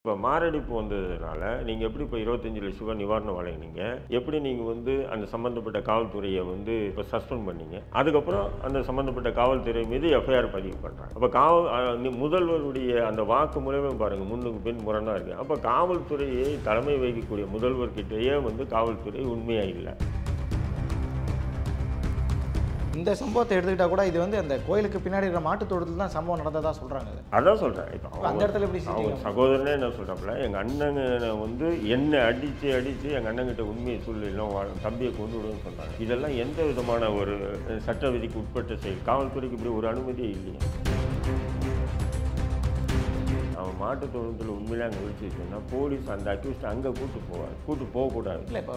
இப்போ மாரடைப்பு வந்ததுனால நீங்கள் எப்படி இப்போ 25 லட்ச ரூபா நிவாரணம் வழங்கினீங்க, எப்படி நீங்கள் வந்து அந்த சம்மந்தப்பட்ட காவல்துறையை வந்து இப்போ சஸ்பெண்ட் பண்ணீங்க, அதுக்கப்புறம் அந்த சம்மந்தப்பட்ட காவல்துறை மீது எஃப்ஐஆர் பதிவு பண்ணுறாங்க. அப்போ முதல்வருடைய அந்த வாக்கு மூலமே பாருங்கள் முன்னுக்கு பின் முரணாக இருக்குது. அப்போ காவல்துறையை தலைமை வகிக்கக்கூடிய முதல்வர்கிட்டயே வந்து காவல்துறை உண்மையாக இல்லை. இந்த சம்பவத்தை எடுத்துக்கிட்டா கூட இது வந்து அந்த கோயிலுக்கு பின்னாடி இருக்கிற மாட்டுத் தொழுத்தில் தான் சம்பவம் நடந்ததா சொல்றாங்க. அதான் சொல்கிறேன். இப்போ அந்த இடத்துல எப்படி அவங்க சகோதரனே என்ன சொல்கிறாப்புல, எங்கள் அண்ணனை வந்து என்னை அடித்து எங்கள் அண்ணங்கிட்ட உண்மையை சொல்லலாம், தம்பியை கொண்டு விடுன்னு சொன்னாங்க. இதெல்லாம் எந்த விதமான ஒரு சட்ட விதிக்கு உட்பட்ட செயல்? காவல்துறைக்கு இப்படி ஒரு அனுமதியே இல்லையே. அவன் மாட்டுத் தொழுத்தில் உண்மையிலே அங்கே ஒழிச்சு வச்சுன்னா போலீஸ் அந்த அக்யூஸ்ட் அங்கே கூட்டு போகக்கூடாது. இல்லை, இப்போ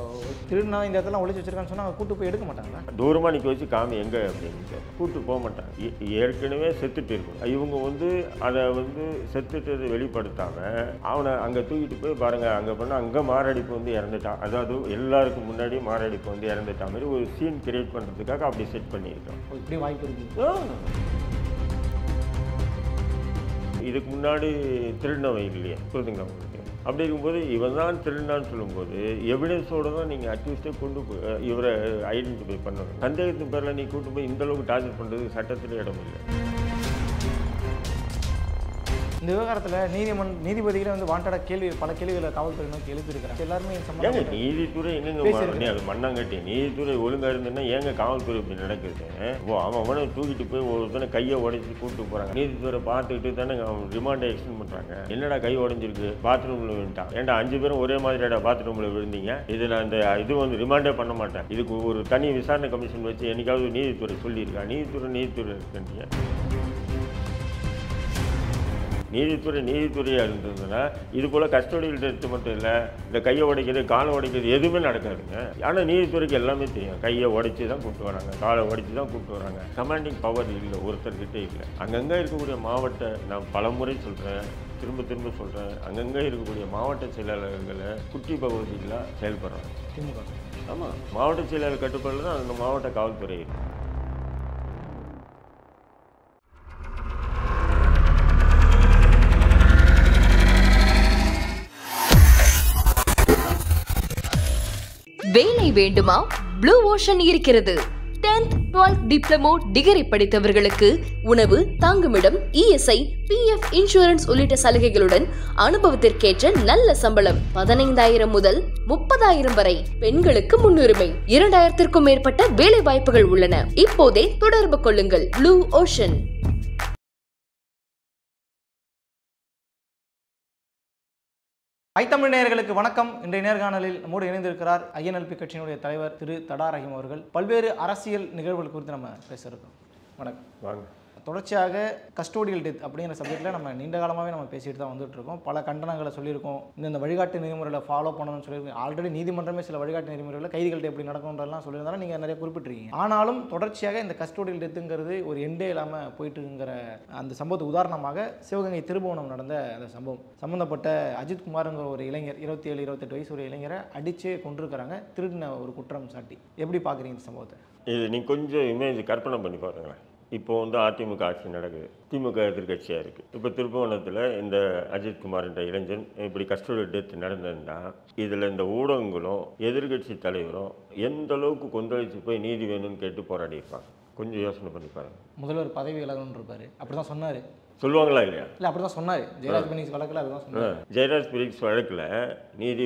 திருநாள் இந்த இடத்துல ஒழிச்சு வச்சிருக்கான்னு சொன்னால் அவங்க கூட்டு போய் எடுக்க மாட்டாங்களா? தூரமாக நிற்க வச்சு காமி எங்கே அப்படின்னு கூட்டு போக மாட்டாங்க. ஏற்கனவே செத்துட்டு இருக்கும். இவங்க வந்து அதை வந்து செத்துட்டதை வெளிப்படுத்தாமல் அவனை அங்கே தூக்கிட்டு போய் பாருங்கள், அங்கே போனால் அங்கே மாரடைப்பு வந்து இறந்துட்டான், அதாவது எல்லாருக்கும் முன்னாடி மாரடைப்பு வந்து இறந்துட்டா மாதிரி ஒரு சீன் கிரியேட் பண்ணுறதுக்காக அப்படி செட் பண்ணியிருக்கோம். இப்படி வாய்ப்பு இருக்குது. இதுக்கு முன்னாடி திருடினவை இல்லையே, புரிதுங்களா உங்களுக்கு? அப்படி இருக்கும்போது இவன் தான் திருடினான்னு சொல்லும்போது எவிடன்ஸோடு தான் நீங்கள் அக்யூஸ்டே கொண்டு போய் இவரை ஐடென்டிஃபை பண்ணணும். சந்தேகத்தின் பேரில் நீ கூட்டு போய் இந்தளவுக்கு டார்ச்சர் பண்ணுறதுக்கு சட்டத்தில் இடம் இல்லை. இந்த விவகாரத்தில் நீதிபதிகளே வந்து வாண்டடாக பல கேள்விகளை காவல்துறை நோக்கி எழுப்பியிருக்கிறாங்க. எல்லாருமே ஏங்க நீதித்துறை எங்கெங்க அது மண்ணாங்கட்டி நீதித்துறை ஒழுங்காக இருந்ததுன்னா ஏங்க காவல்துறை இப்படி நடக்குது? அவனை தூக்கிட்டு போய் ஒருத்தனை கையை உடைச்சி கூப்பிட்டு போகிறாங்க. நீதித்துறை பார்த்துக்கிட்டு தானே ரிமாண்டை எக்ஸ்டெண்ட் பண்ணுறாங்க. என்னடா கை உடஞ்சிருக்கு, பாத்ரூமில் விழுந்துட்டான், ஏன்டா 5 பேரும் ஒரே மாதிரிடா பாத்ரூமில் விழுந்தீங்க, இதில் அந்த இது வந்து ரிமாண்டே பண்ண மாட்டேன், இதுக்கு ஒரு தனி விசாரணை கமிஷன் வச்சு என்னைக்காவது நீதித்துறை சொல்லியிருக்கா? நீதித்துறை இருக்குன்றீங்க. நீதித்துறையாக இருந்ததுன்னா இது போல் கஸ்டடியில் டெத்து மட்டும் இல்லை, இந்த கையை உடைக்கிறது காலை உடைக்கிறது எதுவுமே நடக்காதுங்க. ஆனால் நீதித்துறைக்கு எல்லாமே தெரியும். கையை உடைச்சி தான் கூப்பிட்டு வராங்க, காலை உடைச்சி தான் கூப்பிட்டு வராங்க. கமாண்டிங் பவர் இல்லை, ஒருத்தர்கிட்டே இல்லை. அங்கங்கே இருக்கக்கூடிய நான் பல முறை சொல்கிறேன், திரும்ப சொல்கிறேன், அங்கங்கே இருக்கக்கூடிய மாவட்ட செயலாளர்களை குட்டி பகுதிகளாக செயல்படுறாங்க திமுக. ஆமாம், மாவட்ட செயலாளர் கட்டுப்பாடில் தான் அந்த மாவட்ட காவல்துறை இருக்குது. வேலை வேண்டுமா? ப்ளூ ஓஷன் இருக்கிறது. 10th 12th டிப்ளமோ டிகிரி படித்தவர்களுக்கு உணவு, தங்குமிடம், இஎஸ்ஐ, பிஎஃப் இன்சூரன்ஸ் உள்ளிட்ட சலுகைகளுடன் அனுபவத்திற்கேற்ற நல்ல சம்பளம் 15,000 முதல் 30,000 வரை. பெண்களுக்கு முன்னுரிமை. 2,000க்கும் மேற்பட்ட வேலை வாய்ப்புகள் உள்ளன. இப்போதே தொடர்பு கொள்ளுங்கள். Blue ocean. ஐத்தமிழ் நேயர்களுக்கு வணக்கம். இன்றைய நேர்காணலில் நம்மோடு இணைந்திருக்கிறார் ஐஎன்எல்பி கட்சியினுடைய தலைவர் திரு தடா ரஹீம் அவர்கள். பல்வேறு அரசியல் நிகழ்வுகள் குறித்து நம்ம பேச இருக்கோம். வணக்கம். வாங்க. தொடர்ச்சியாக கஸ்டோடியல் டெத் அப்படிங்கிற சப்ஜெக்டில் நம்ம நீண்ட காலமாகவே நம்ம பேசிட்டு தான் வந்துட்டு இருக்கோம். பல கண்டனங்களை சொல்லியிருக்கோம். இந்த வழிகாட்டு நெறிமுறைகளை ஃபாலோ பண்ணணும்னு சொல்லியிருக்கோம். ஆல்ரெடி நீதிமன்றமே சில வழிகாட்டு நெறிமுறைகளை கைதிகள்கிட்ட எப்படி நடக்கும்ன்றலாம் சொல்லியிருந்தாலும் நீங்கள் நிறைய குறிப்பிட்டிருக்கீங்க. ஆனாலும் தொடர்ச்சியாக இந்த கஸ்டோடியல் டெத்துங்கிறது ஒரு எண்டே இல்லாமல் போயிட்டுங்கிற அந்த சம்பவத்துக்கு உதாரணமாக சிவகங்கை திருபுவனம் நடந்த அந்த சம்பவம். சம்மந்தப்பட்ட அஜித் குமாருங்கிற ஒரு இளைஞர், 27-28 வயசு ஒரு இளைஞரை அடித்து கொண்டிருக்கிறாங்க, திருடின ஒரு குற்றம் சாட்டி. எப்படி பார்க்குறீங்க இந்த சம்பவத்தை? இது நீங்கள் கொஞ்சம் இமேஜ் கற்பனை பண்ணி பாருங்களேன். இப்போ வந்து அதிமுக ஆட்சி நடக்குது, திமுக எதிர்கட்சியாக இருக்குது. இப்போ திருப்புவனத்தில் இந்த அஜித்குமார் என்ற இளைஞன் இப்படி கஸ்டடி டெத் நடந்ததுன்னா இதில் இந்த ஊடகங்களும் எதிர்கட்சி தலைவரும் எந்த அளவுக்கு கொந்தளிச்சு போய் நீதி வேணும்னு கேட்டு போராடி இருப்பாங்க. கொஞ்சம் யோசனை பண்ணி பாருங்க. முதல்வர் பதவி விலகணும்னு இருப்பார், அப்படி தான் சொன்னார். சொல்லுவாங்களா இல்லையா? இல்லை, அப்படி தான் சொன்னார். ஜெயராஜ் பினிக்ஸ் வழக்கில் அதுதான் சொன்னார். ஜெயராஜ் பினிக்ஸ் வழக்கில் நீதி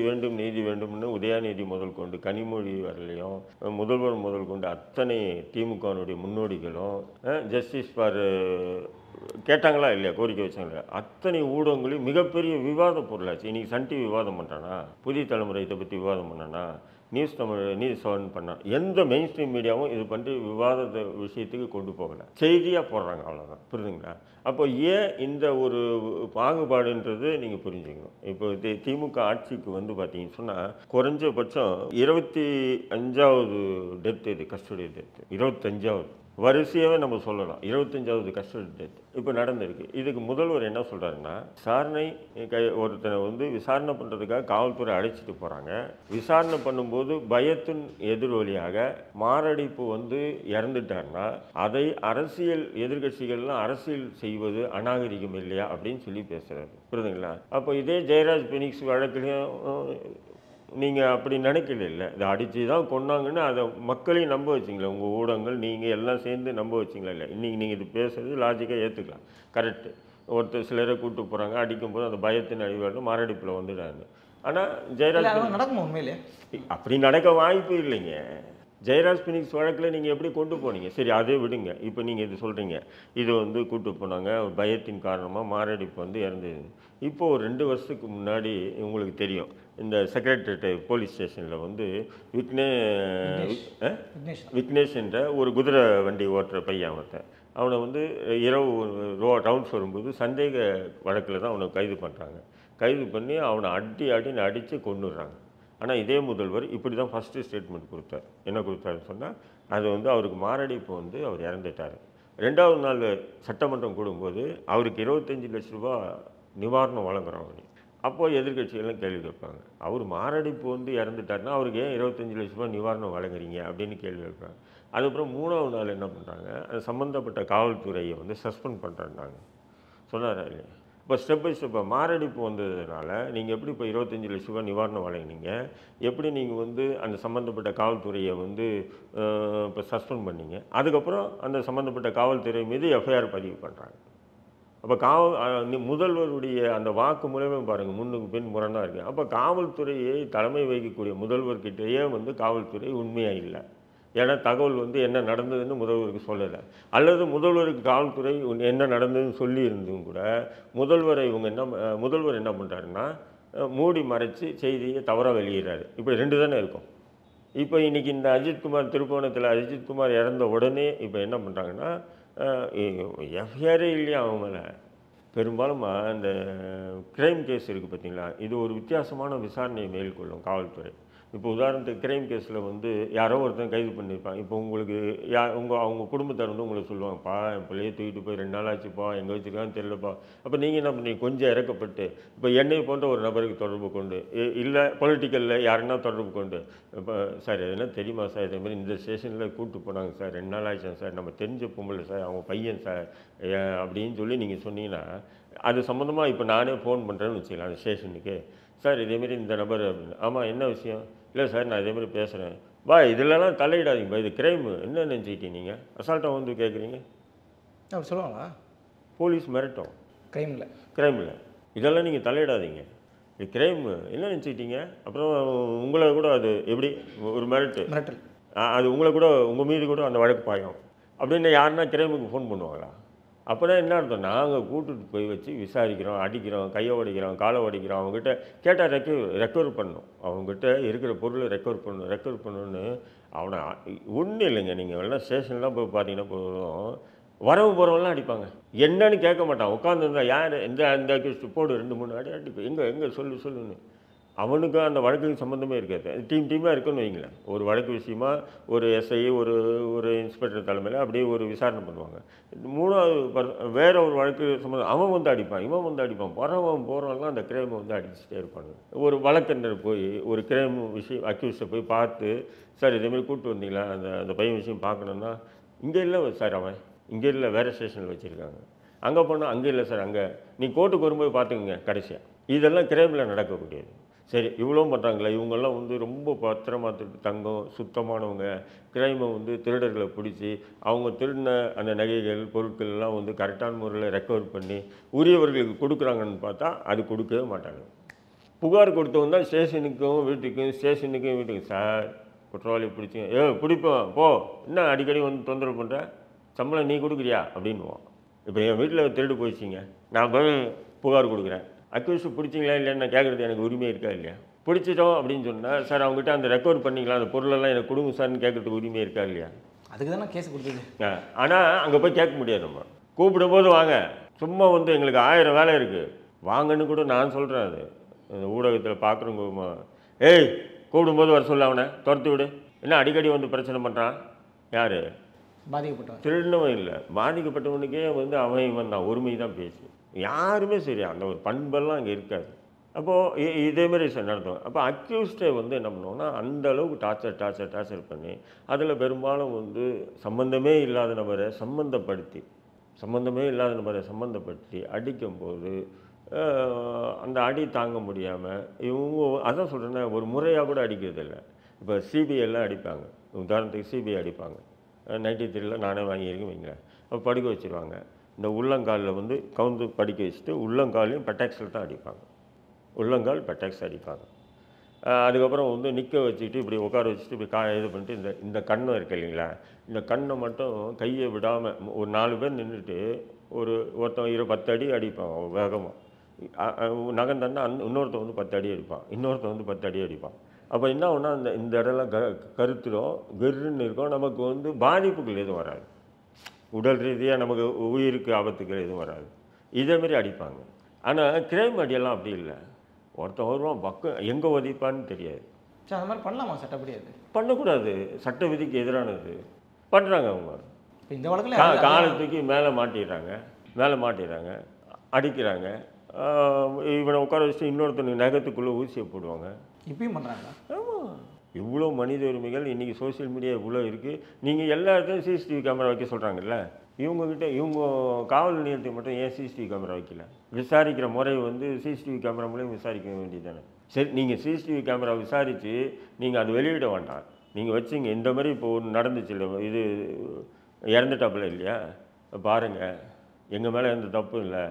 வேண்டும்னு உதயாநிதி முதல் கொண்டு கனிமொழி வரலையும் முதல்வர் முதல் கொண்டு அத்தனை திமுகனுடைய முன்னோடிகளும் ஜஸ்டிஸ் ஃபார் கேட்டாங்களா இல்லையா, கோரிக்கை வச்சாங்களா? அத்தனை ஊடகங்களையும் மிகப்பெரிய விவாத பொருளாச்சு. இன்றைக்கி சன் டிவி விவாதம் பண்ணுறானா, புதிய தலைமுறை இதை பற்றி விவாதம் பண்ணானா, நியூஸ் 7 பண்ணால் எந்த மெயின் ஸ்ட்ரீம் மீடியாவும் இது பண்ணி விவாதத்தை விஷயத்துக்கு கொண்டு போகலை, செய்தியாக போடுறாங்க, அவ்வளோதான். புரியுதுங்களா? அப்போ ஏன் இந்த ஒரு பாகுபாடுன்றது நீங்கள் புரிஞ்சுக்கணும். இப்போ திமுக ஆட்சிக்கு வந்து பார்த்தீங்கன்னு சொன்னால் குறைஞ்சபட்சம் 25வது டெத், இது கஸ்டடி டெத்து 25வது வரிசையாகவே நம்ம சொல்லலாம். 25வது கஸ்டடி டெத் இப்போ நடந்திருக்கு. இதுக்கு முதல்வர் என்ன சொல்கிறாருன்னா, விசாரணை ஒருத்தனை வந்து விசாரணை பண்ணுறதுக்காக காவல்துறை அழைச்சிட்டு போகிறாங்க. விசாரணை பண்ணும்போது வரும்போது பயத்தின் எதிரொலியாக மாரடைப்பு வந்து இறந்துட்டார்னா அதை அரசியல் எதிர்கட்சிகள்லாம் அரசியல் செய்வது அநாகரிகம் இல்லையா அப்படின்னு சொல்லி பேசுகிறாரு. புரியுதுங்களா? அப்போ இதே ஜெயராஜ் பெனிக்ஸ் வழக்குலையும் நீங்கள் அப்படி நினைக்கல இல்லை, இதை அடித்து தான் கொன்னாங்கன்னு அதை மக்களையும் நம்ப வச்சிங்களா? உங்கள் ஊடகங்கள் நீங்கள் எல்லாம் சேர்ந்து நம்ப வச்சிங்களா? இல்லை, இன்றைக்கி நீங்கள் இது பேசுறது லாஜிக்காக ஏற்றுக்கலாம், கரெக்டு. ஒருத்தர் சிலரை கூப்பிட்டு போகிறாங்க, அடிக்கும்போது அந்த பயத்தின் அழிவாடு மாரடைப்பில் வந்துட்டாங்க. ஆனால் ஜெயராஜ் நடக்குமா உண்மையிலே? அப்படி நடக்க வாய்ப்பு இல்லைங்க. ஜெயராஜ் பினிக்ஸ் வழக்கில் நீங்கள் எப்படி கொண்டு போனீங்க? சரி, அதே விடுங்க. இப்போ நீங்கள் இது சொல்கிறீங்க, இது வந்து கூட்டு போனாங்க, பயத்தின் காரணமாக மாரடைப்பு வந்து இறந்தது. இப்போது ஒரு 2 வருஷத்துக்கு முன்னாடி உங்களுக்கு தெரியும், இந்த செக்ரட்டரியேட் போலீஸ் ஸ்டேஷனில் வந்து விக்னேஷ் என்ற ஒரு குதிரை வண்டி ஓட்டுற பையன் ஒருத்தன், அவனை வந்து இரவு ரவுண்ட்ஸ் வரும்போது சந்தேக வழக்கில் தான் அவனை கைது பண்ணுறாங்க. கைது பண்ணி அவனை அடித்து கொன்னுடுறாங்க. ஆனால் இதே முதல்வர் இப்படி தான் ஃபஸ்ட்டு ஸ்டேட்மெண்ட் கொடுத்தார். என்ன கொடுத்தாருன்னு சொன்னால், அது வந்து அவருக்கு மாரடைப்பு வந்து அவர் இறந்துட்டார். 2வது நாள் சட்டமன்றம் கூடும்போது அவருக்கு 25 லட்ச ரூபா நிவாரணம் வழங்குறோம் அப்படி. அப்போது எதிர்கட்சிகள்லாம் கேள்வி கேட்பாங்க, அவர் மாரடைப்பு வந்து இறந்துட்டாருன்னா அவருக்கு ஏன் 25 லட்ச ரூபா நிவாரணம் வழங்குறீங்க அப்படின்னு கேள்வி கேட்பாங்க. அதுக்கப்புறம் 3வது நாள் என்ன பண்ணுறாங்க, அது சம்மந்தப்பட்ட காவல்துறையை வந்து சஸ்பெண்ட் பண்ணுறாங்க. சொன்னாரா இல்லையா? இப்போ ஸ்டெப் பை ஸ்டெப்பாக மாரடைப்பு வந்ததுனால நீங்கள் எப்படி இப்போ 25 லட்ச ரூபா நிவாரணம் வழங்கினீங்க, எப்படி நீங்கள் வந்து அந்த சம்மந்தப்பட்ட காவல்துறையை வந்து இப்போ சஸ்பெண்ட் பண்ணீங்க, அதுக்கப்புறம் அந்த சம்மந்தப்பட்ட காவல்துறை மீது எஃப்ஐஆர் பதிவு பண்ணுறாங்க. அப்போ முதல்வருடைய அந்த வாக்கு மூலமே பாருங்கள், முன்னுக்கு பின் முரணாக இருக்குது. அப்போ காவல்துறையை தலைமை வகிக்கக்கூடிய முதல்வர்கிட்டயே வந்து காவல்துறை உண்மையாக இல்லை. ஏன்னா தகவல் வந்து என்ன நடந்ததுன்னு முதல்வருக்கு சொல்லலை, அல்லது முதல்வருக்கு காவல்துறை என்ன நடந்ததுன்னு சொல்லி இருந்தும் கூட முதல்வர் என்ன பண்ணுறாருன்னா மூடி மறைச்சி செய்தியை தவறாக வெளியிடுறாரு. இப்படி 2 தானே இருக்கும். இப்போ இன்றைக்கி இந்த அஜித்குமார் திருப்போணத்தில் அஜித்குமார் இறந்த உடனே இப்போ என்ன பண்ணுறாங்கன்னா, எஃப்ஐஆரே இல்லையா அவங்க மேலே. பெரும்பாலும் இந்த கிரைம் கேஸ் இருக்குது பார்த்தீங்களா, இது ஒரு வித்தியாசமான விசாரணையை மேற்கொள்ளும் காவல்துறை. இப்போ உதாரணத்துக்கு கிரைம் கேஸில் வந்து யாரோ ஒருத்தன் கைது பண்ணியிருப்பான். இப்போ உங்களுக்கு அவங்க குடும்பத்தார் வந்து உங்களுக்கு சொல்லுவாங்கப்பா, என் பிள்ளையை தூக்கிட்டு போய் 2 நாள் ஆச்சுப்பா, எங்கே வச்சுருக்கான்னு தெரியலப்பா. அப்போ நீங்கள் என்ன பண்ணீங்க, கொஞ்சம் இறக்கப்பட்டு இப்போ என்னை போன்ற ஒரு நபருக்கு தொடர்பு கொண்டு, இல்லை பொலிட்டிக்கலில் யாருன்னா தொடர்பு கொண்டு, இப்போ சார் எதுனா தெரியுமா சார், இதேமாதிரி இந்த ஸ்டேஷனில் கூப்பிட்டு போனாங்க சார், 2 நாள் ஆயிடுச்சேன் சார், நம்ம தெரிஞ்ச பொம்பளை சார், அவங்க பையன் சார் அப்படின்னு சொல்லி நீங்கள் சொன்னீங்கன்னா, அது சம்மந்தமாக இப்போ நானே ஃபோன் பண்ணுறேன்னு வச்சுக்கலாம் அந்த ஸ்டேஷனுக்கு, சார் இதேமாரி இந்த நபர் அப்படின்னு. ஆமாம், என்ன விஷயம்? இல்லை சார், நான் இதேமாதிரி பேசுகிறேன். இதிலலாம் தலையிடாதீங்கப்பா, இது கிரைமு, என்ன நினச்சிக்கிட்டீங்க நீங்கள், அசால்ட்டாக வந்து கேட்குறீங்க அப்படி சொல்லுவாங்களா? போலீஸ் மிரட்டும். கிரைமில் இதெல்லாம் நீங்கள் தலையிடாதீங்க, இது கிரைமு, என்ன நினச்சிக்கிட்டீங்க. அப்புறம் உங்களை கூட அது எப்படி ஒரு மிரட்டல், அது உங்களை கூட உங்கள் மீது கூட அந்த வழக்கு பாயும் அப்படின்னு யாருன்னா கிரைமுக்கு ஃபோன் பண்ணுவாங்களா? அப்போனா என்ன அர்த்தம், நாங்கள் கூட்டுட்டு போய் வச்சு விசாரிக்கிறோம், அடிக்கிறோம், கையை உடைக்கிறோம், காலை உடைக்கிறோம், அவங்ககிட்ட கேட்டால் ரெக்கவர் பண்ணணும், அவங்ககிட்ட இருக்கிற பொருளை ரெக்கவர் பண்ணணும்னு அவனை ஒன்றும் இல்லைங்க. நீங்கள் எல்லாம் ஸ்டேஷன்லாம் போய் பார்த்தீங்கன்னா போதும், வரவு போகிறவங்களாம் அடிப்பாங்க, என்னன்னு கேட்க மாட்டான், உட்காந்துருந்தா யார் இந்த போடு 2-3 அடிப்பேன், எங்கே சொல்லுன்னு. அவனுக்கு அந்த வழக்குக்கு சம்மந்தமே இருக்காது, டீமாக இருக்குன்னு வைங்களேன். ஒரு வழக்கு விஷயமா ஒரு எஸ்ஐ ஒரு இன்ஸ்பெக்டர் தலைமையில் அப்படியே ஒரு விசாரணை பண்ணுவாங்க. 3வது வேற ஒரு வழக்கு சம்மந்தம், அவன் வந்து அடிப்பான், இவன் வந்து அடிப்பான், போகிறவங்கலாம் அந்த கிரைமை வந்து அடிச்சுட்டே இருப்பாங்க. ஒரு வழக்கறிஞர் போய் ஒரு கிரைம் விஷயம் அக்யூஸ்டை போய் பார்த்து, சார் இதேமாதிரி கூப்பிட்டு வந்தீங்களா, அந்த பையன் விஷயம் பார்க்கணுன்னா, இங்கே இல்லை சார், அவன் இங்கே இல்லை, வேறு ஸ்டேஷனில் வச்சுருக்காங்க, அங்கே போனால் அங்கே இல்லை சார், அங்கே நீ கோர்ட்டுக்கு வரும்போது பார்த்துக்குங்க கடைசியாக. இதெல்லாம் கிரைமில் நடக்கக்கூடியது. சரி, இவ்வளோ பண்ணுறாங்களே, இவங்கெல்லாம் வந்து ரொம்ப பத்திரமா தங்கம் சுத்தமானவங்க, கிரைமை வந்து திருடர்களை பிடிச்சி அவங்க திருடின அந்த நகைகள் பொருட்கள்லாம் வந்து கரெக்டான முறையில் ரெக்கவர் பண்ணி உரியவர்களுக்கு கொடுக்குறாங்கன்னு பார்த்தா அது கொடுக்கவே மாட்டாங்க. புகார் கொடுத்தவங்க தான் ஸ்டேஷனுக்கும் வீட்டுக்கும் சார் குற்றவாளி பிடிச்சிங்க, பிடிப்போம் போ, என்ன அடிக்கடி வந்து தொந்தரவு பண்ணுற, சம்பளம் நீ கொடுக்குறியா அப்படின்வோம். இப்போ என் வீட்டில் திருடு போயிடுச்சிங்க, நான் போய் புகார் கொடுக்குறேன், அக்யூஸ்ட் பிடிச்சிங்களா இல்லைன்னு கேட்குறது எனக்கு உரிமை இருக்கா இல்லையா? பிடிச்சிட்டோம் அப்படின்னு சொன்னால், சார் அவங்ககிட்ட அந்த ரெக்கவர் பண்ணிங்களா, அந்த பொருளெல்லாம் எனக்கு கொடுங்க சார்னு கேட்குறதுக்கு உரிமை இருக்கா இல்லையா? அதுக்கு தானே கேஸ் கொடுத்தது. ஆனால் அங்கே போய் கேட்க முடியாது. நம்ம கூப்பிடும்போது வாங்க, சும்மா வந்து எங்களுக்கு 1000 வேலை இருக்குது வாங்கன்னு கூட நான் சொல்கிறேன். அது அந்த ஊடகத்தில் பார்க்குறவங்க, கூப்பிடும்போது வர சொல்ல, அவனை துரத்து விடு, என்ன அடிக்கடி வந்து பிரச்சனை பண்ணுறான், யார் பாதிக்கப்பட்டவன், திருடினவன் இல்லை, பாதிக்கப்பட்டவனுக்கே வந்து அவன் தான் ஒருமை தான் பேசு, யாருமே சரி அந்த ஒரு பண்பெல்லாம் அங்கே இருக்காது. அப்போது இதேமாரி நடத்துவோம். அப்போ அக்யூஸ்டை வந்து என்ன பண்ணுவோம்னா அந்த அளவுக்கு டார்ச்சர் பண்ணி அதில் பெரும்பாலும் வந்து சம்மந்தமே இல்லாத நபரை சம்மந்தப்படுத்தி அடிக்கும்போது அந்த அடி தாங்க முடியாமல் இவங்க அதான் சொல்கிறேன்னா ஒரு முறையாக கூட அடிக்கிறது இல்லை. இப்போ சிபிஐலாம் அடிப்பாங்க, உதாரணத்துக்கு சிபிஐ அடிப்பாங்க. 93ல் நானே வாங்கியிருக்கேன் வைங்களேன். அப்போ படுக்க வச்சுருவாங்க. இந்த உள்ளங்காலில் வந்து கவுந்து படிக்க வச்சுட்டு உள்ளங்காலையும் பெட்டாக்ஸில் தான் அடிப்பாங்க. உள்ளங்கால் பெட்டாக்ஸ் அடிப்பாங்க. அதுக்கப்புறம் வந்து நிற்க வச்சுக்கிட்டு இப்படி உட்கார வச்சுட்டு இப்படி இது பண்ணிட்டு இந்த கண்ணை இருக்கு இல்லைங்களா, இந்த கண்ணை மட்டும் கையை விடாமல் ஒரு 4 பேர் நின்றுட்டு ஒருத்தன் 10 அடி அடிப்பான் வேகமாக. நகர்ந்தன்னா இன்னொருத்தன் வந்து 10 அடி அடிப்பான், இன்னொருத்தன் வந்து 10 அடி அடிப்பான். அப்போ என்ன ஆகுனா இந்த இடம்லாம் கருத்துடும், கெருன்னு இருக்கும். நமக்கு வந்து பாதிப்புகள் எதுவும் வராது, உடல் ரீதியாக நமக்கு உயிருக்கு ஆபத்துக்கள் எதுவும் வராது. இதேமாரி அடிப்பாங்க. ஆனால் கிரைம் அடியெல்லாம் அப்படி இல்லை. ஒருத்தன் வருவான் பக்கம் எங்கே உதைப்பான்னு தெரியாது. சரி, அந்த மாதிரி பண்ணலாமா சட்டப்படி? அது பண்ணக்கூடாது, சட்ட விதிக்கு எதிரானது. பண்ணுறாங்க அவங்க. இப்போ இந்த வழக்கில் காலத்துக்கு மேலே மாட்டிடுறாங்க, அடிக்கிறாங்க. இவனை உட்கார வச்சுட்டு இன்னொருத்தனுக்கு நகத்துக்குள்ளே ஊசியை போடுவாங்க. இப்பயும் பண்ணுறாங்களா? ஆமாம், இவ்வளோ மனித உரிமைகள் இன்றைக்கி சோசியல் மீடியா இவ்வளோ இருக்குது. நீங்கள் எல்லா இடத்தையும் சிசிடிவி கேமரா வைக்க சொல்கிறாங்கல்ல, இவங்க காவல் நிலையத்துக்கு மட்டும் ஏன் சிசிடிவி கேமரா வைக்கல? விசாரிக்கிற முறை வந்து சிசிடிவி கேமரா மூலம் விசாரிக்க வேண்டியது தானே. சரி, நீங்கள் சிசிடிவி கேமரா விசாரித்து நீங்கள் அது வெளியிட வேண்டாம், நீங்கள் வச்சிங்க. இந்த மாதிரி இப்போ ஒன்று நடந்துச்சு இல்லை, இது இறந்துட்டாப்புல இல்லையா, பாருங்கள் எங்கள் மேலே எந்த தப்பும் இல்லை,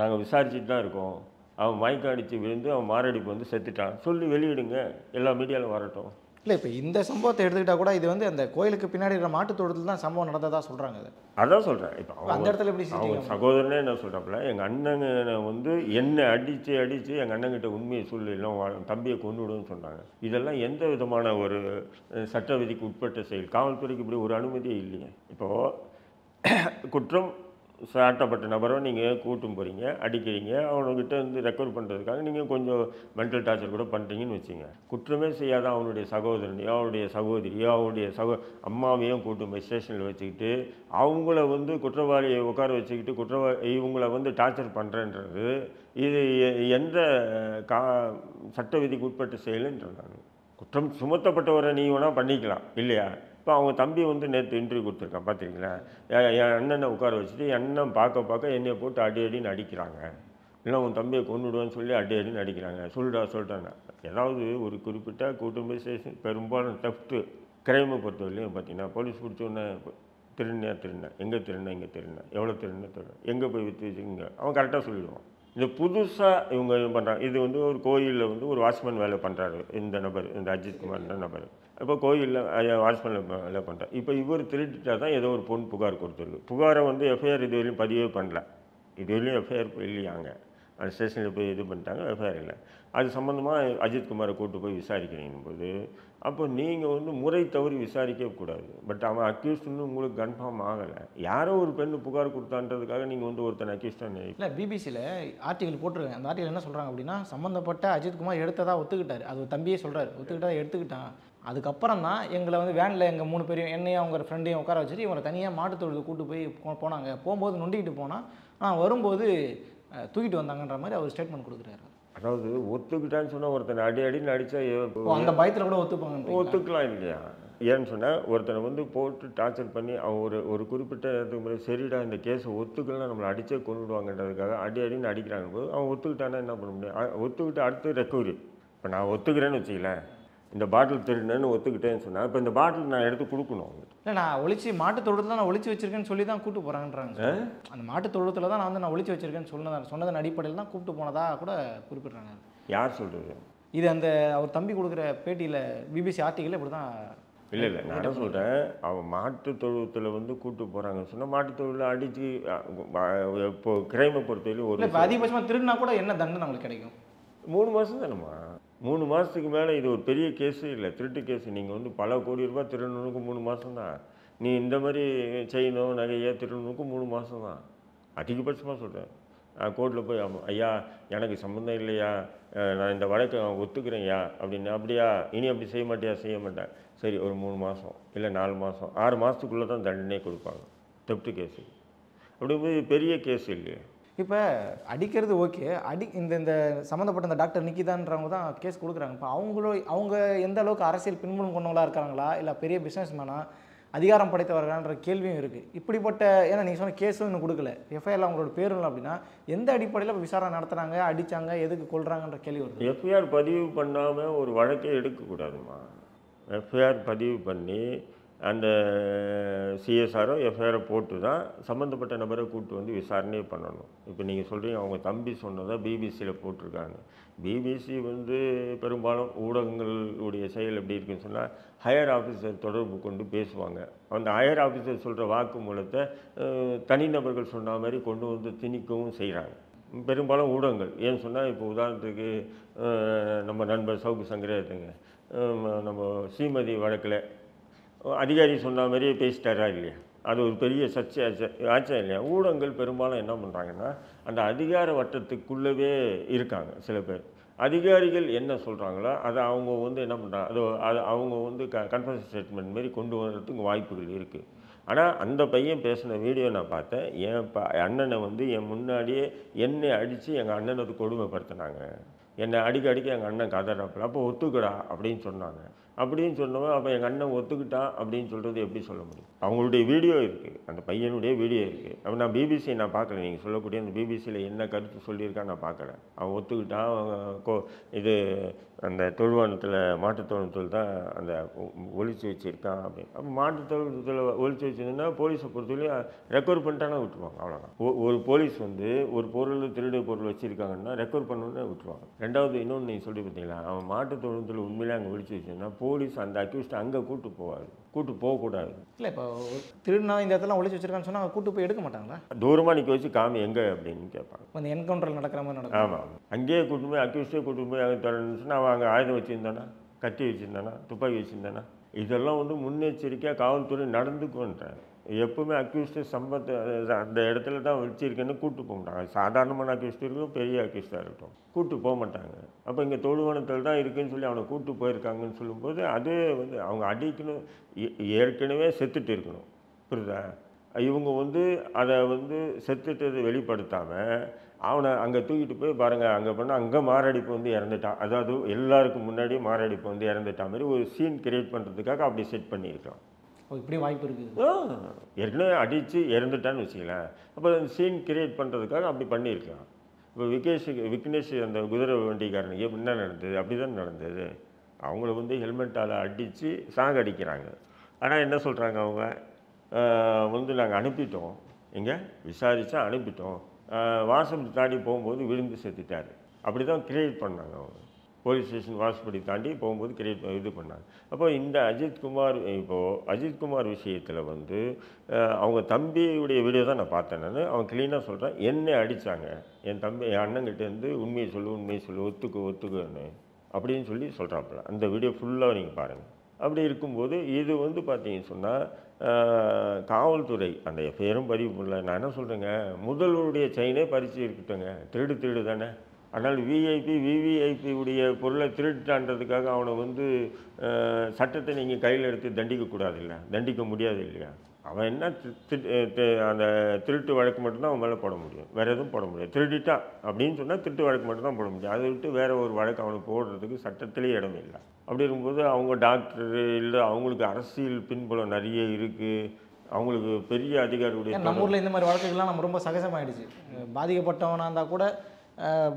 நாங்கள் விசாரிச்சுட்டு தான் இருக்கோம், அவன் மயக்கம் அடித்து விழுந்து அவன் மாரடைப்பு வந்து செத்துட்டான் சொல்லி வெளியிடுங்க, எல்லா மீடியாவில் வரட்டும். இல்லை, இப்போ இந்த சம்பவத்தை எடுத்துக்கிட்டால் கூட இது வந்து அந்த கோயிலுக்கு பின்னாடி இருக்கிற மாட்டுத் தோட்டத்தில் தான் சம்பவம் நடந்ததாக சொல்கிறாங்க. அது அதான் சொல்கிறேன். இப்போ அந்த இடத்துல எப்படி அவங்க சகோதரனே என்ன சொல்கிறாப்புல, எங்கள் அண்ணனை வந்து என்னை அடித்து எங்கள் அண்ணங்கிட்ட உண்மையை சொல்லி இல்லை தம்பியை கொண்டு விடுன்னு சொன்னாங்க. இதெல்லாம் எந்த விதமான ஒரு சட்ட விதிக்கு உட்பட்ட செயல்? காவல்துறைக்கு இப்படி ஒரு அனுமதியே இல்லையே. இப்போது குற்றம் சாட்டப்பட்ட நபரை நீங்கள் கூட்டும் போகிறீங்க, அடிக்கிறீங்க, அவனுக்கிட்ட வந்து ரெக்கவர் பண்ணுறதுக்காக நீங்கள் கொஞ்சம் மென்டல் டார்ச்சர் கூட பண்ணுறீங்கன்னு வச்சுங்க. குற்றமே செய்யாத அவனுடைய சகோதரனையோ அவனுடைய சகோதரியோ அவனுடைய அம்மாவையும் கூட்டும் போய் ஸ்டேஷனில் வச்சுக்கிட்டு அவங்கள வந்து குற்றவாளியை உட்கார வச்சுக்கிட்டு இவங்கள வந்து டார்ச்சர் பண்ணுறேன்றது இது எந்த சட்ட விதிக்கு உட்பட்ட செயலுன்றாங்க. குற்றம் சுமத்தப்பட்டவரை நீ வேணால் பண்ணிக்கலாம் இல்லையா? இப்போ அவங்க தம்பி வந்து நேற்று இன்டர்வியூ கொடுத்துருக்கான், பார்த்துருக்கீங்களா? என் அண்ணனை உட்கார வச்சுட்டு என் அண்ணன் பார்க்க என்னை போட்டு அடின்னு அடிக்கிறாங்க, இல்லை உன் தம்பியை கொண்டுடுவேன்னு சொல்லி அடின்னு அடிக்கிறாங்க. சொல்லிட்டாங்க. ஏதாவது ஒரு குறிப்பிட்ட கூட்டம் ஸ்டேஷன் பெரும்பாலும் தஃப்ட்டு கிரைமை பொறுத்தவரையிலையும் பார்த்தீங்கன்னா போலீஸ் பிடிச்சோன்னே திருடினேன், எங்கே திருடினேன், எவ்வளோ திருடினேன், எங்கே போய் விற்று வச்சுங்க, அவன் கரெக்டாக சொல்லிடுவான். இந்த புதுசாக இவங்க இது பண்ணுறாங்க. இது வந்து ஒரு கோயிலில் வந்து ஒரு வாட்ச்மேன் வேலை பண்ணுறாரு இந்த நபர், இந்த அஜித்குமார்ன்ற நபர். இப்போ கோயிலில் வாட்ச்மேன் வேலை பண்ணுறாரு. இப்போ இவர் திருடிட்டா தான் ஏதோ ஒரு பொண்ணு புகார் கொடுத்துருக்கு. புகாரை வந்து எஃப்ஐஆர் இதுவரையும் பதிவே பண்ணல, இதுவரையும் எஃப்ஐஆர் இல்லையாங்க. அந்த ஸ்டேஷனில் போய் இது பண்ணிட்டாங்க, எஃப்ஐஆர் இல்லை. அது சம்மந்தமாக அஜித்குமாரை கூப்பிட்டு போய் விசாரிக்கிறீங்க போது அப்போ நீங்கள் வந்து முறை தவறி விசாரிக்கக்கூடாது. பட் அவன் அக்யூஸ்டுன்னு உங்களுக்கு கன்ஃபார்ம் ஆகலை. யாரோ ஒரு பெண்ணு புகார் கொடுத்தான்றதுக்காக நீங்கள் வந்து ஒருத்தனை அக்யூஸ்டாக இல்லை. பிபிசியில் ஆர்டிகல் போட்டிருக்கேன். அந்த ஆர்டிகல் என்ன சொல்கிறாங்க அப்படின்னா, சம்மந்தப்பட்ட அஜித்குமார் எடுத்ததாக ஒத்துக்கிட்டார். அது தம்பியே சொல்கிறார், எடுத்துக்கிட்டான். அதுக்கப்புறம் தான் எங்களை வந்து வேனில் எங்கள் 3 பேரையும் என்னையும் அவங்க ஃப்ரெண்டையும் உட்கார வச்சுட்டு இவங்களை தனியாக மாட்டுத்தொழுது கூட்டு போய் போனாங்க. போகும்போது நொண்டிக்கிட்டு போனால் வரும்போது தூக்கிட்டு வந்தாங்கன்ற மாதிரி அவர் ஸ்டேட்மெண்ட் கொடுக்குறாரு. அதாவது ஒத்துக்கிட்டான்னு சொன்னால் ஒருத்தனை அடின்னு அடித்தா அந்த பயத்தில் கூட ஒத்துக்கலாம் இல்லையா? ஏன்னு சொன்னால் ஒருத்தனை வந்து போட்டு டார்ச்சர் பண்ணி அவன் ஒரு குறிப்பிட்ட இடத்துக்கு முன்னாடி சரிடா இந்த கேஸை ஒத்துக்கலாம் நம்மளை அடித்தே கொண்டுடுவாங்கன்றதுக்காக அடின்னு அடிக்கிறாங்க போது அவன் ஒத்துக்கிட்டானா என்ன பண்ண முடியும்? ஒத்துக்கிட்டு அடுத்து ரெக்கவரி. இப்போ நான் ஒத்துக்கிறேன்னு வச்சுக்கலேன், இந்த பாட்டில் திருடுனேன்னு ஒத்துக்கிட்டேன்னு சொன்னால் இப்போ இந்த பாட்டில் நான் எடுத்து கொடுக்கணும். இல்லை, நான் மாட்டுத் தொழுத்தில் நான் ஒழிச்சு வச்சிருக்கேன்னு சொல்லி தான் கூப்பிட்டு போகிறாங்கன்றாங்க. அந்த மாட்டுத் தொழுத்தில் தான் நான் ஒழிச்சு வச்சிருக்கேன்னு சொன்னதன் அடிப்படையில் தான் கூப்பிட்டு போனதா கூட குறிப்பிட்றாங்க. யார் சொல்கிறது இது? அந்த அவர் தம்பி கொடுக்குற பேட்டியில் பிபிசி ஆர்டிக்கல் இப்படி தான். இல்லை நான் என்ன சொல்கிறேன், அவன் மாட்டுத் தொழுவத்தில் வந்து கூப்பிட்டு போகிறாங்கன்னு சொன்னால் மாட்டுத் தொழிலில் அடித்து இப்போ கிரைமை பொறுத்தவரையும் ஒரு இப்போ அதிகபட்சமாக திருடினா கூட என்ன தண்டனை நம்மளுக்கு கிடைக்கும்? 3 மாதம் தானேம்மா. 3 மாதத்துக்கு மேலே இது ஒரு பெரிய கேஸு இல்லை, திருட்டு கேஸு. நீங்கள் வந்து பல கோடி ரூபாய் திருடணுக்கு 3 மாதம் தான். நீ இந்த மாதிரி செய்யணும் நகையை திருடணுக்கு 3 மாதம் தான் அதிகபட்சமாக சொல்கிறேன். கோர்ட்டில் போய் ஐயா எனக்கு சம்மந்தம் இல்லையா, நான் இந்த வழக்கை ஒத்துக்கிறேன்யா அப்படியா, இனி அப்படி செய்ய மாட்டேன். சரி, ஒரு 3 மாதம் இல்லை 4 மாதம் 6 மாதத்துக்குள்ளே தான் தண்டனையே கொடுப்பாங்க தெஃப்ட் கேஸு. அப்படி பெரிய கேஸ் இல்லையே. இப்போ அடிக்கிறது ஓகே, இந்த சம்மந்தப்பட்ட இந்த டாக்டர் நிக்கிதான்றவங்க தான் கேஸ் கொடுக்குறாங்க. இப்போ அவங்க எந்த அளவுக்கு அரசியல் பின்புலம் கொண்டவங்களா இருக்காங்களா, இல்லை பெரிய பிஸ்னஸ் மேனா, அதிகாரம் படைத்தவர்களான்ற கேள்வியும் இருக்குது. இப்படிப்பட்ட ஏன்னா நீங்கள் சொன்ன கேஸும் இன்னும் கொடுக்கல, எஃப்ஐஆரில் அவங்களோட பேரும் இல்லை அப்படின்னா எந்த அடிப்படையில் இப்போ விசாரணை நடத்துகிறாங்க, அடித்தாங்க, எதுக்கு கொள்கிறாங்கன்ற கேள்வி வருது. எஃப்ஐஆர் பதிவு பண்ணாமல் ஒரு வழக்கே எடுக்கக்கூடாதுமா. எஃப்ஐஆர் பதிவு பண்ணி அந்த சிஎஸ்ஆரோ எஃப்ஐஆரை போட்டு தான் சம்மந்தப்பட்ட நபரை கூப்பிட்டு வந்து விசாரணையே பண்ணணும். இப்போ நீங்கள் சொல்கிறீங்க அவங்க தம்பி சொன்னதை பிபிசியில் போட்டிருக்காங்க. பிபிசி வந்து பெரும்பாலும் ஊடகங்களுடைய செயல் எப்படி இருக்குன்னு சொன்னால் ஹையர் ஆஃபீஸர் தொடர்பு கொண்டு பேசுவாங்க. அந்த ஹையர் ஆஃபீஸர் சொல்கிற வாக்குமூலத்தை தனிநபர்கள் சொன்ன மாதிரி கொண்டு வந்து திணிக்கவும் செய்கிறாங்க பெரும்பாலும் ஊடகங்கள். ஏன்னு சொன்னால் இப்போ உதாரணத்துக்கு நம்ம நண்பர் சவுக்கு சங்கரே இருக்குங்க, நம்ம ஸ்ரீமதி வழக்கில் அதிகாரி சொன்ன மாதிரியே பேசிட்டாரா இல்லையா, அது ஒரு பெரிய சர்ச்சை ஆச்சா இல்லையா. ஊடகங்கள் பெரும்பாலும் என்ன பண்ணுறாங்கன்னா அந்த அதிகார வட்டத்துக்குள்ளவே இருக்காங்க. சில பேர் அதிகாரிகள் என்ன சொல்கிறாங்களோ அதை அவங்க வந்து என்ன பண்ணுறாங்க, அது அவங்க வந்து கன்ஃபரன்ஸ் ஸ்டேட்மெண்ட் மாரி கொண்டு வர்றதுக்கு வாய்ப்புகள் இருக்குது. ஆனால் அந்த பையன் பேசின வீடியோ நான் பார்த்தேன். என் அண்ணனை வந்து என் முன்னாடியே என்னை அடித்து எங்கள் அண்ணனை கொடுமைப்படுத்தினாங்க, என்னை அடிக்க எங்கள் அண்ணன் கதறாப்பில், அப்போ ஒத்துக்கடா அப்படின்னு சொன்னாங்க. அப்படின்னு சொன்னவன் அப்போ எங்கள் அண்ணன் ஒத்துக்கிட்டான் அப்படின்னு சொல்கிறது எப்படி சொல்ல முடியும்? அவங்களுடைய வீடியோ இருக்குது, அந்த பையனுடைய வீடியோ இருக்குது. அப்போ நான் பிபிசி நான் பார்க்கல, நீங்கள் சொல்லக்கூடிய அந்த பிபிசியில் என்ன கருத்து சொல்லியிருக்கான்னு நான் பார்க்கல. அவன் ஒத்துக்கிட்டான், அவன் இது அந்த தொழுவானத்தில் மாட்டுத்தொழுவத்தில் தான் அந்த ஒழிச்சு வச்சுருக்கான் அப்படின்னு. அப்போ மாட்டுத்தொழுவத்தில் ஒழிச்சு வச்சுருந்தா போலீஸை பொறுத்தவரையும் ரெக்கவர் பண்ணிட்டானா விட்டுருவாங்க, அவ்வளோதான். ஒரு போலீஸ் வந்து ஒரு பொருள் திருடு பொருள் வச்சுருக்காங்கன்னா ரெக்கவர் பண்ணணுன்னு விட்டுருவாங்க. ரெண்டாவது இன்னொன்று நீங்கள் சொல்லி பார்த்தீங்களா, அவன் மாட்டுத்தொழுவத்தில் உண்மையிலே அங்கே ஒழிச்சு வச்சுருந்தா போலீஸ் அந்த அக்யூஸ்ட் அங்கே கூட்டு போகக்கூடாது. இல்லை இப்போ திருநாள் இந்த இடத்துல ஒழிச்சு வச்சிருக்கான்னு சொன்னால் அவங்க கூட்டு போய் எடுக்க மாட்டாங்களா? தூரமாக நிற்க வச்சு காமி எங்கே அப்படின்னு கேட்பாங்க. அந்த என்கவுண்டரில் நடக்கிற மாதிரி நடக்கும். ஆமாம், அங்கேயே கூட்டு போய் அக்யூஸ்டே கூட்டு போய் அங்கே தரணுன்னு சொன்னால் அவன் அங்கே ஆயுதம் வச்சுருந்தானா, கத்தி வச்சுருந்தானா, துப்பாக்கி வச்சுருந்தானா, இதெல்லாம் வந்து முன்னெச்சரிக்கையாக காவல்துறை நடந்துக்குன்றேன். எப்பவுமே அக்யூஸ்டு அந்த இடத்துல தான் வச்சிருக்கேன்னு கூப்பிட்டு போக மாட்டாங்க. சாதாரணமான அக்யூஸ்ட் இருக்கும், பெரிய அக்யூஸ்டாக இருக்கட்டும், கூப்பிட்டு போக மாட்டாங்க. அப்போ இங்கே தொழுவனத்தில் தான் இருக்குதுன்னு சொல்லி அவனை கூப்பிட்டு போயிருக்காங்கன்னு சொல்லும்போது அது வந்து அவங்க அடிக்கணும், ஏற்கனவே செத்துட்டு இருக்கணும், புரியுதா? இவங்க வந்து அதை வந்து செத்துட்டது வெளிப்படுத்தாமல் அவனை அங்கே தூக்கிட்டு போய் பாருங்கள், அங்கே பண்ணால் அங்கே மாரடைப்பு வந்து இறந்துட்டான், அதாவது எல்லாருக்கும் முன்னாடியே மாரடைப்பு வந்து இறந்துட்டா மாதிரி ஒரு சீன் கிரியேட் பண்ணுறதுக்காக அப்படி செட் பண்ணியிருக்கான். இப்படி வாய்ப்பு இருக்குது. ஏற்கனவே அடித்து இறந்துட்டான்னு வச்சுக்கலாம். அப்போ அந்த சீன் கிரியேட் பண்ணுறதுக்காக அப்படி பண்ணியிருக்கலாம். இப்போ விக்னேஷ் அந்த குதிரை வண்டிக்காரனுக்கு என்ன நடந்தது, அப்படி தான் நடந்தது. அவங்கள வந்து ஹெல்மெட்டால் அடித்து சாகடிக்கிறாங்க. ஆனால் என்ன சொல்கிறாங்க அவங்க வந்து நாங்கள் அனுப்பிட்டோம், எங்கே விசாரித்தா அனுப்பிட்டோம், வாசல் தாண்டி போகும்போது விழுந்து செத்துட்டார், அப்படி தான் கிரியேட் பண்ணாங்க அவங்க. போலீஸ் ஸ்டேஷன் வாசப்படி தாண்டி போகும்போது இது பண்ணாங்க. அப்போ இந்த அஜித்குமார், இப்போது அஜித்குமார் விஷயத்தில் வந்து அவங்க தம்பியுடைய வீடியோ தான் நான் பார்த்தேன். நான் அவன் க்ளீனாக சொல்கிறேன், என்னை அடித்தாங்க, என் அண்ணங்கிட்டேருந்து உண்மையை சொல்லு ஒத்துக்குன்னு அப்படின்னு சொல்கிறாப்புல. அந்த வீடியோ ஃபுல்லாக நீங்கள் பாருங்கள். அப்படி இருக்கும்போது இது வந்து பார்த்தீங்கன்னு சொன்னால் காவல்துறை அந்த எஃப்ஐஆரும் பதிவு பண்ணல. நான் என்ன சொல்கிறேங்க, முதல்வருடைய செயினே பறித்து இருக்கட்டுங்க, திருடு தானே. அதனால் விவிஐபி உடைய பொருளை திருட்டான்றதுக்காக அவனை வந்து சட்டத்தை நீங்கள் கையில் எடுத்து தண்டிக்கக்கூடாது இல்லை, தண்டிக்க முடியாது இல்லையா. அவன் என்ன அந்த திருட்டு வழக்கு மட்டும்தான் அவன் மேலே போட முடியும், வேறு எதுவும் போட முடியாது. திருடிட்டான் அப்படின்னு சொன்னால் திருட்டு வழக்கு மட்டும்தான் போட முடியும். அதை விட்டு வேறு ஒரு வழக்கு அவனுக்கு போடுறதுக்கு சட்டத்திலே இடம் இல்லை. அப்படி இருக்கும்போது அவங்க டாக்டர் இல்லை, அவங்களுக்கு அரசியல் பின்புலம் நிறைய இருக்குது, அவங்களுக்கு பெரிய அதிகாரியுடைய. நம்ம ஊரில் இந்த மாதிரி வழக்குகள்லாம் நம்ம ரொம்ப சகஜமாகிடுச்சு. பாதிக்கப்பட்டவனாக இருந்தால் கூட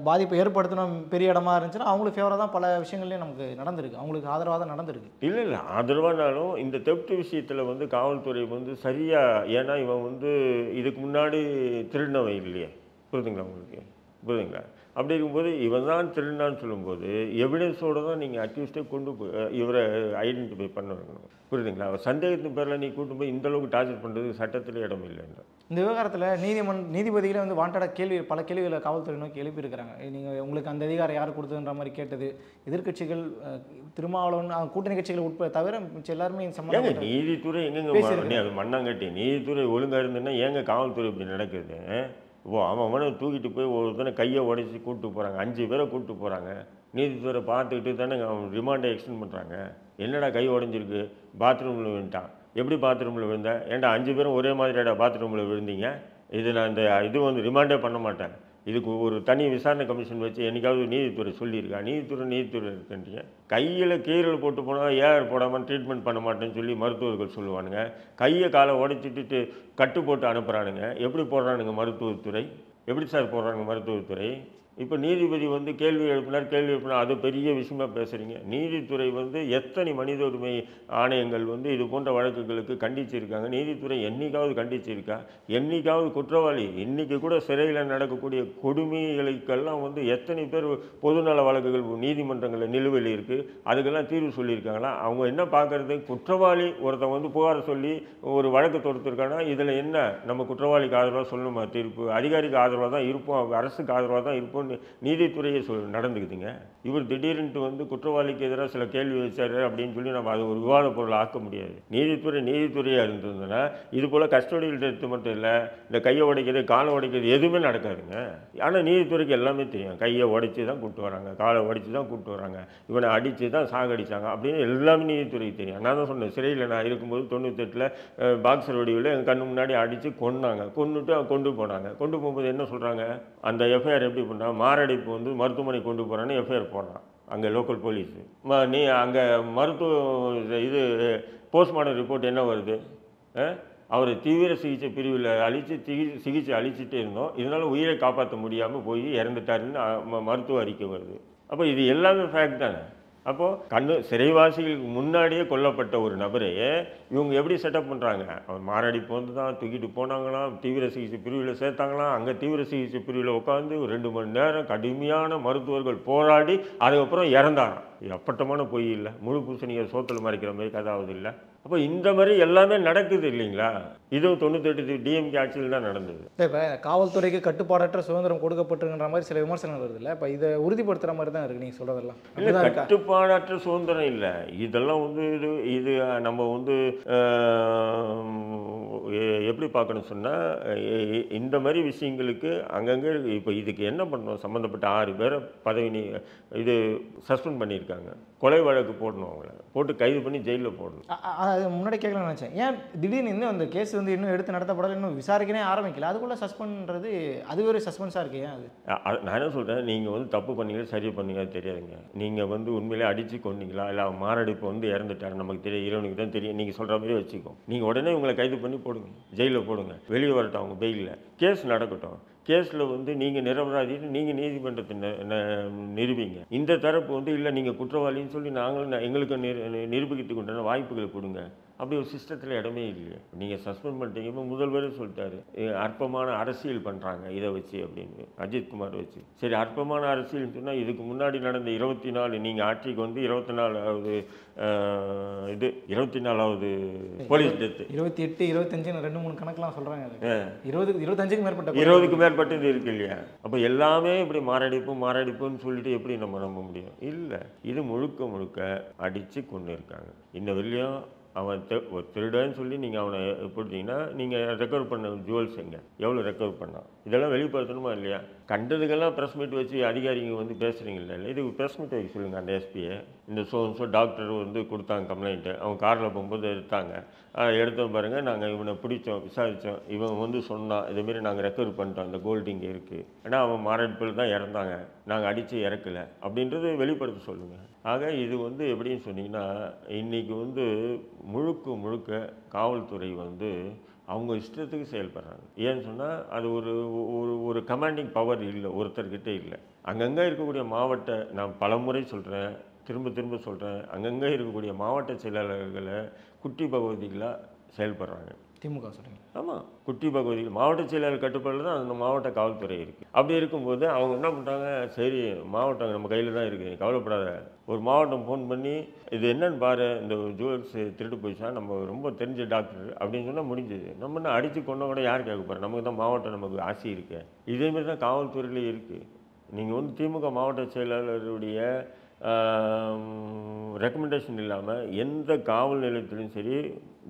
பாதிப்பை ஏற்படுத்தணும் பெரிய இடமா இருந்துச்சுன்னா அவங்களுக்கு ஃபேவராக தான் பல விஷயங்கள்லையும் நமக்கு நடந்திருக்கு, அவங்களுக்கு ஆதரவாக தான் நடந்திருக்கு. இல்லை ஆதரவானாலும் இந்த தெஃப்ட் விஷயத்தில் வந்து காவல்துறை வந்து சரியாக, ஏன்னா இவன் வந்து இதுக்கு முன்னாடி திருடினவன் இல்லையே, புரியுதுங்களா உங்களுக்கு, புரியுதுங்களா? அப்படி இருக்கும்போது இவன் தான் திருடினான்னு சொல்லும்போது எவிடன்ஸோடு தான் நீங்கள் அக்யூஸ்டே கொண்டு போய் இவரை ஐடென்டிஃபை பண்ண வைக்கணும், புரியுதுங்களா? சந்தேகத்தின் பேரில் நீ கூட்டு போய் இந்தளவுக்கு டார்ச்சர் பண்ணுறது சட்டத்தில் இடம் இல்லைன்ற. இந்த விவகாரத்தில் நீதிபதிகளே வந்து வாண்டடாக பல கேள்விகளை காவல்துறை நோக்கி எழுப்பியிருக்கிறாங்க. நீங்கள் உங்களுக்கு அந்த அதிகாரம் யார் கொடுத்ததுன்ற மாதிரி கேட்டது. எதிர்க்கட்சிகள் திருமாவளவன் கூட்டணி கட்சிகள் தவிர மிச்சம் எல்லாருமே சம்பந்தம். நீதித்துறை எங்கெங்க அது மண்ணாங்கட்டி, நீதித்துறை ஒழுங்காக இருந்ததுன்னா ஏங்க காவல்துறை இப்படி நடக்குது? அவனை தூக்கிட்டு போய் ஒருத்தனை கையை உடைச்சி கூப்பிட்டு போகிறாங்க, 5 பேரை கூப்பிட்டு போகிறாங்க, நீதித்துறை பார்த்துக்கிட்டு தானே அவன் ரிமாண்டை எக்ஸ்டெண்ட் பண்ணுறாங்க. என்னடா கை உடஞ்சிருக்கு, பாத்ரூமில் விழுந்துட்டான், எப்படி பாத்ரூமில் விழுந்தேன், ஏன்டா 5 பேரும் ஒரே மாதிரியாடா பாத்ரூமில் விழுந்தீங்க, இது நான் இது வந்து ரிமாண்டே பண்ண மாட்டேன், இதுக்கு ஒரு தனி விசாரணை கமிஷன் வச்சு என்னைக்காவது நீதித்துறை சொல்லியிருக்கா? நீதித்துறை இருக்குன்றீங்க. கையில் கீரல் போட்டு போனால் ஏஆர் போடாமல் ட்ரீட்மெண்ட் பண்ண மாட்டேன்னு சொல்லி மருத்துவர்கள் சொல்லுவானுங்க. கையை காலை உடைச்சிட்டு கட்டு போட்டு அனுப்புகிறானுங்க. எப்படி போடுறானுங்க மருத்துவத்துறை? எப்படி சார் போடுறாங்க மருத்துவத்துறை? இப்போ நீதிபதி வந்து கேள்வி எழுப்பினார், அது பெரிய விஷயமா பேசுகிறீங்க. நீதித்துறை வந்து எத்தனை மனித உரிமை ஆணையங்கள் வந்து இது போன்ற வழக்குகளுக்கு கண்டிச்சிருக்காங்க? நீதித்துறை என்னைக்காவது கண்டிச்சிருக்கா? என்னைக்காவது குற்றவாளி இன்றைக்கி கூட சிறையில் நடக்கக்கூடிய கொடுமைகளுக்கெல்லாம் வந்து எத்தனை பேர் பொதுநல வழக்குகள் நீதிமன்றங்களில் நிலுவையில் இருக்குது, அதுக்கெல்லாம் தீர்வு சொல்லியிருக்காங்களா? அவங்க என்ன பார்க்குறது? குற்றவாளி ஒருத்தன் வந்து புகார் சொல்லி ஒரு வழக்கு தொடுத்துருக்காங்கன்னா இதில் என்ன நம்ம குற்றவாளிக்கு ஆதரவாக சொல்லணுமா தீர்ப்பு? அதிகாரிக்கு ஆதரவாக தான் இருப்போம், அரசுக்கு ஆதரவாக தான் இருப்போம் நீதித்துறையை நடந்துக்குதுங்க. இவர் திடீர்னு வந்து குற்றவாளிக்கு எதிராக சில கேள்வி வச்சாரு அப்படின்னு சொல்லி நம்ம அது ஒரு விவாத பொருள் ஆக்க முடியாது. நீதித்துறையாக இருந்ததுன்னா இது போல் கஸ்டோடியல் டெத்து மட்டும் இல்லை, இந்த கையை உடைக்கிறது காலை உடைக்கிறது எதுவுமே நடக்காதுங்க. ஆனால் நீதித்துறைக்கு எல்லாமே தெரியும். கையை உடைச்சி தான் கூப்பிட்டு வராங்க, காலை உடைச்சி தான் கூப்பிட்டு வராங்க, இவனை அடித்து தான் சாகடிச்சாங்க அப்படின்னு எல்லாமே நீதித்துறைக்கு தெரியும். நான் தான் சொன்னேன், சிறையில் நான் இருக்கும்போது 98ல் பாக்ஸர் வடிவில் எங்கள் கண்ணு முன்னாடி அடித்து கொன்னுட்டு கொண்டு போகும்போது என்ன சொல்கிறாங்க? அந்த எஃப்ஐஆர் எப்படி பண்ணாங்க? மாரடைப்பு வந்து மருத்துவமனை கொண்டு போகிறான்னு எஃப்ஐஆர் போடுறான் அங்கே லோக்கல் போலீஸு. நீ அங்கே இது போஸ்ட்மார்ட்டம் ரிப்போர்ட் என்ன வருது? அவர் தீவிர சிகிச்சை பிரிவில் சிகிச்சை அளிச்சுட்டே இருந்தோம், இதனால் உயிரை காப்பாற்ற முடியாமல் போய் இறந்துட்டாருன்னு மருத்துவ அறிக்கை வருது. அப்போ இது எல்லாமே ஃபேக்ட் தானே. அப்போது சிறைவாசிகளுக்கு முன்னாடியே கொல்லப்பட்ட ஒரு நபரையே இவங்க எப்படி செட்டப் பண்ணுறாங்க? அவர் மாரடைப்பு வந்து தான் தூக்கிட்டு போனாங்களாம், தீவிர சிகிச்சை பிரிவில் சேர்த்தாங்களாம், அங்கே தீவிர சிகிச்சை பிரிவில் உட்காந்து 2 மணி நேரம் கடுமையான மருத்துவர்கள் போராடி அதுக்கப்புறம் இறந்தாராம். அப்பட்டமான பொய் இல்லை, முழு பூசணியை சோத்தில் மறைக்கிற மாதிரி கதாவது இல்லை. அப்போ இந்த மாதிரி எல்லாமே நடக்குது இல்லைங்களா? இதுவும் 98 டிஎம்கே ஆட்சியில் தான் நடந்தது. இப்போ காவல்துறைக்கு கட்டுப்பாடற்ற சுதந்திரம் கொடுக்கப்பட்டிருக்கின்ற மாதிரி சில விமர்சனங்கள் வருது இல்லை? இப்போ இதை உறுதிப்படுத்துகிற மாதிரி தான் இருக்குது நீங்கள் சொல்கிறதெல்லாம். இல்லை, கட்டுப்பாடற்ற சுதந்திரம் இல்லை, இதெல்லாம் வந்து இது நம்ம வந்து எப்படி பார்க்கணும் சொன்னால், இந்த மாதிரி விஷயங்களுக்கு அங்கங்கே இப்போ இதுக்கு என்ன பண்ணணும்? சம்மந்தப்பட்ட 6 பேரை இது சஸ்பெண்ட் பண்ணியிருக்காங்க. கொலை வழக்கு போடணும், அவங்கள போட்டு கைது பண்ணி ஜெயிலில் போடணும். அது முன்னாடி கேட்கலாம்னு நினச்சேன். ஏன் திடீர்னு இன்னும் அந்த கேஸ் வந்து இன்னும் எடுத்து நடத்தப்படலை, இன்னும் விசாரிக்கவே ஆரம்பிக்கல, அதுக்குள்ளே சஸ்பெண்ட்றது அது ஒரு சஸ்பென்ஸாக இருக்கு. ஏன் அது? நான் என்ன சொல்கிறேன், நீங்கள் வந்து தப்பு பண்ணீங்களா சரி பண்ணீங்களா தெரியாதுங்க. நீங்கள் வந்து உண்மையிலே அடித்து கொண்டீங்களா இல்லை மாரடைப்பு வந்து இறந்துட்டாரு நமக்கு தெரியும், இறைவனுக்கு தான் தெரியும், நீங்கள் சொல்கிற மாதிரி வச்சுக்கோ. நீங்கள் உடனே உங்களை கைது பண்ணி போடுங்க, ஜெயிலில் போடுங்க, வெளியே வரட்டும் அவங்க பெயிலில், கேஸ் நடக்கட்டும். கேஸில் வந்து நீங்கள் நிரபராதின்னு நீங்கள் நீதிமன்றத்தை நிரூபிங்க. இந்த தரப்பு வந்து இல்லை நீங்கள் குற்றவாளின்னு சொல்லி நாங்களும் எங்களுக்கு நிரூபிக்கிறதுக்கு உண்டான வாய்ப்புகளை கொடுங்க. அப்படி ஒரு சிஸ்டத்தில் இடமே இல்லையே. நீங்கள் சஸ்பெண்ட் பண்ணிட்டீங்க. இப்போ முதல்வரே சொல்லிட்டாரு, அற்பமான அரசியல் பண்ணுறாங்க இதை வச்சு அப்படின்னு, அஜித்குமார் வச்சு. சரி, அற்பமான அரசியல்னு சொன்னால் இதுக்கு முன்னாடி நடந்த 24 நீங்கள் ஆட்சிக்கு வந்து 24வது 24வது போலீஸ் டெத்து, 28, 25 2-3 கணக்கெலாம் சொல்கிறாங்க. 25க்கு மேற்பட்ட 20க்கு மேற்பட்டது இருக்கு இல்லையா? அப்போ எல்லாமே இப்படி மாரடைப்புன்னு சொல்லிட்டு எப்படி நம்ம நம்ப முடியும்? இல்லை, இது முழுக்க அடித்து கொண்டு இருக்காங்க. இன்னும் வெளியும் அவன் ஒரு திருடன்னு சொல்லி நீங்கள் அவனை போட்டிங்கன்னா நீங்கள் ரெக்கவர் பண்ண ஜுவல்ஸ் எவ்வளோ ரெக்கவர் பண்ணான்? இதெல்லாம் வெளிப்படுத்தணுமா இல்லையா? கண்டதுக்கெல்லாம் ப்ரெஸ் மீட் வச்சு அதிகாரிங்க வந்து பேசுகிறீங்களா? இல்லை, இது ப்ரெஸ் மீட் வைக்க சொல்லுங்கள் அந்த எஸ்பியை. இந்த டாக்டர் வந்து கொடுத்தாங்க கம்ப்ளைண்ட்டு, அவங்க காரில் போகும்போது எடுத்தாங்க, எடுத்தோம் பாருங்கள், நாங்கள் இவனை பிடிச்சோம், விசாரித்தோம், இவன் வந்து சொன்னான், இதேமாரி நாங்கள் ரெக்கவர் பண்ணிட்டோம், அந்த கோல்டு இங்கே இருக்குது, ஏன்னா அவன் மாரடைப்பில் தான் இறந்தாங்க, நாங்கள் அடித்து இறக்கலை அப்படின்றது வெளிப்படுத்த சொல்லுங்கள். ஆக இது வந்து எப்படின்னு சொன்னீங்கன்னா, இன்றைக்கி வந்து முழுக்க காவல்துறை வந்து அவங்க இஷ்டத்துக்கு செயல்படுறாங்க. ஏன்னு சொன்னால் அது ஒரு கமாண்டிங் பவர் இல்லை, ஒருத்தர்கிட்ட இல்லை. அங்கங்கே இருக்கக்கூடிய நான் பலமுறை சொல்கிறேன், திரும்ப சொல்கிறேன், அங்கங்கே இருக்கக்கூடிய மாவட்ட செயலாளர்களை குட்டி பகவதிகளாக செயல்படுறாங்க. திமுக சொல்கிறீங்க? ஆமாம், குட்டி பகவதிகள் மாவட்ட செயலாளர் கட்டுப்பாடில் தான் அந்த மாவட்ட காவல்துறை இருக்குது. அப்படி இருக்கும்போது அவங்க என்ன பண்ணுறாங்க, சரி மாவட்டம் நம்ம கையில் தான் இருக்குது, கவலைப்படாத, ஒரு மாவட்டம் ஃபோன் பண்ணி இது என்னன்னு பாரு, இந்த ஜுவல்ஸ் திருட்டு போயிடுச்சா, நம்ம ரொம்ப தெரிஞ்ச டாக்டர் அப்படின்னு சொன்னால் முடிஞ்சது. நம்ம என்ன அடித்து கொண்ட கூட யார் கேட்க போகிறோம்? நமக்கு தான் மாவட்டம் நமக்கு ஆசை இருக்கு. இதேமாரி தான் காவல்துறையிலே இருக்குது. நீங்கள் வந்து திமுக மாவட்ட செயலாளருடைய ரெக்கமெண்டேஷன் இல்லாமல் எந்த காவல் நிலையத்திலும் சரி,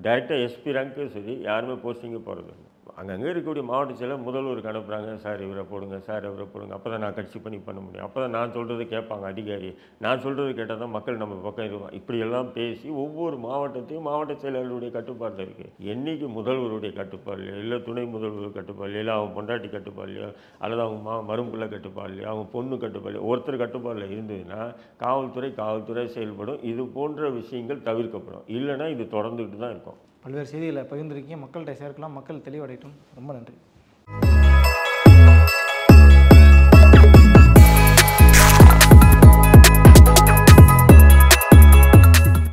டைரெக்டாக எஸ்பி ரேங்க்கும் சரி, யாருமே போஸ்டிங்கே போகிறது. அங்கங்கே இருக்கக்கூடிய மாவட்ட செயலர் முதல்வருக்கு அனுப்புகிறாங்க, சார் இவரை போடுங்க, சார் இவரை போடுங்க, அப்போ தான் நான் கட்சி பணி பண்ண முடியும், அப்போ தான் நான் சொல்கிறது கேட்பாங்க அதிகாரி, நான் சொல்கிறது கேட்டால் தான் மக்கள் நம்ம பக்கம் இருப்பாங்க. இப்படியெல்லாம் பேசி ஒவ்வொரு மாவட்டத்தையும் மாவட்ட செயலர்களுடைய கட்டுப்பாட்டில் இருக்குது. என்றைக்கு முதல்வருடைய கட்டுப்பாடுலையோ இல்லை துணை முதல்வர் கட்டுப்பாடுலையோ இல்லை அவங்க பொண்டாட்டி கட்டுப்பாடுலையோ அல்லது அவங்க மரும்புள்ள கட்டுப்பாடுலையோ அவங்க பொண்ணு கட்டுப்பாடுலையோ ஒருத்தர் கட்டுப்பாடில் இருந்ததுன்னா காவல்துறை செயல்படும். இது போன்ற விஷயங்கள் தவிர்க்கப்படும். இல்லைன்னா இது தொடர்ந்துக்கிட்டு தான் இருக்கும். பல்வேறு செய்திகளை பகிர்ந்திருக்கீங்க, மக்கள்கிட்ட சேர்க்கலாம், மக்கள் தெளிவடையட்டும். ரொம்ப நன்றி.